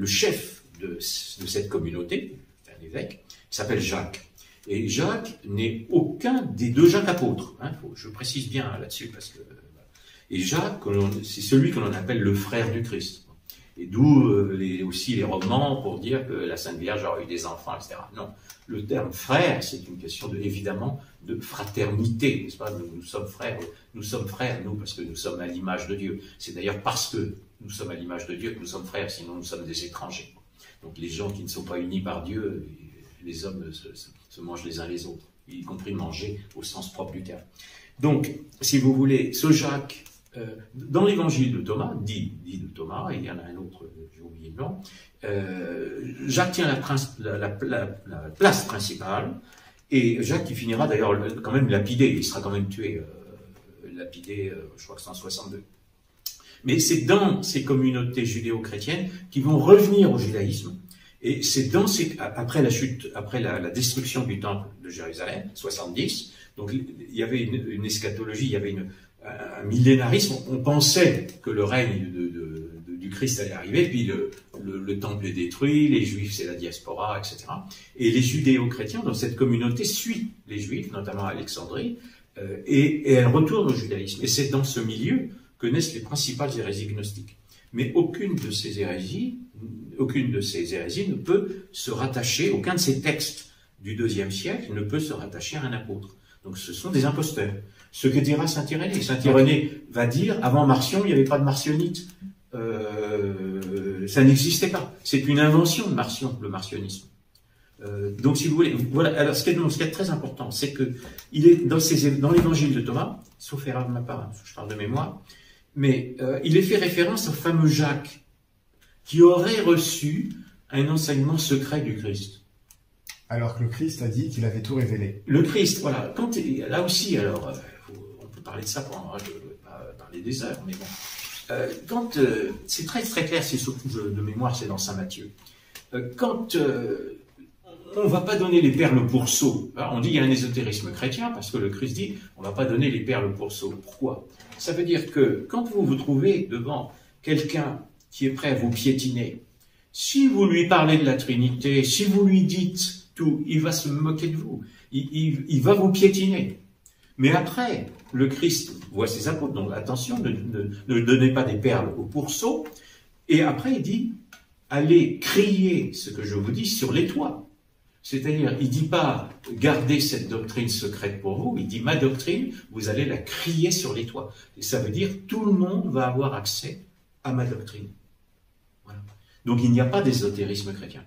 le chef de cette communauté, un évêque, qui s'appelle Jacques. Et Jacques n'est aucun des deux Jacques apôtres. Hein, je précise bien là-dessus parce que. Et Jacques, c'est celui que l'on appelle le frère du Christ. Et d'où aussi les romans pour dire que la Sainte Vierge aurait eu des enfants, etc. Non, le terme frère, c'est une question évidemment de fraternité, n'est-ce pas? Nous sommes frères, nous, parce que nous sommes à l'image de Dieu. C'est d'ailleurs parce que nous sommes à l'image de Dieu que nous sommes frères, sinon nous sommes des étrangers. Donc les gens qui ne sont pas unis par Dieu, les hommes se mangent les uns les autres, y compris manger au sens propre du terme. Donc, si vous voulez, ce Jacques, dans l'évangile de Thomas, dit de Thomas, et il y en a un autre, j'ai oublié le nom, Jacques tient la place principale, et Jacques qui finira d'ailleurs quand même lapidé, il sera quand même tué, lapidé, je crois que c'est en 62. Mais c'est dans ces communautés judéo-chrétiennes qui vont revenir au judaïsme, et c'est après la chute, après la destruction du temple de Jérusalem, 70, donc il y avait une eschatologie, il y avait un millénarisme, on pensait que le règne du Christ allait arriver, puis le temple est détruit, les Juifs c'est la diaspora, etc. Et les judéo-chrétiens dans cette communauté suivent les Juifs, notamment à Alexandrie, et elles retournent au judaïsme. Et c'est dans ce milieu que naissent les principales hérésies gnostiques. Mais aucune de ces hérésies ne peut se rattacher, aucun de ces textes du IIe siècle ne peut se rattacher à un apôtre. Donc ce sont des imposteurs. Ce que dira saint Irénée. Saint Irénée va dire, avant Marcion, il n'y avait pas de marcionite. Ça n'existait pas. C'est une invention de Marcion, le marcionisme. Donc si vous voulez, voilà. Alors ce qui est très important, c'est que il est dans l'évangile de Thomas, sauf erreur de ma part, je parle de mémoire, mais il est fait référence au fameux Jacques, qui aurait reçu un enseignement secret du Christ. Alors que le Christ a dit qu'il avait tout révélé. Le Christ, voilà. Là aussi, alors, on peut parler de ça pendant, je ne vais pas parler des heures, mais bon. C'est très très clair, c'est surtout de mémoire, c'est dans Saint Matthieu. Quand on ne va pas donner les perles pour sots, on dit qu'il y a un ésotérisme chrétien, parce que le Christ dit on ne va pas donner les perles pour sots. Pourquoi? Ça veut dire que quand vous vous trouvez devant quelqu'un qui est prêt à vous piétiner, si vous lui parlez de la Trinité, si vous lui dites tout, il va se moquer de vous, il va vous piétiner. Mais après, le Christ voit ses apôtres, donc attention, ne donnez pas des perles au pourceau, et après il dit, allez crier ce que je vous dis sur les toits. C'est-à-dire, il ne dit pas, gardez cette doctrine secrète pour vous, il dit, ma doctrine, vous allez la crier sur les toits. Et ça veut dire, tout le monde va avoir accès à ma doctrine. Voilà. Donc il n'y a pas d'ésotérisme chrétien.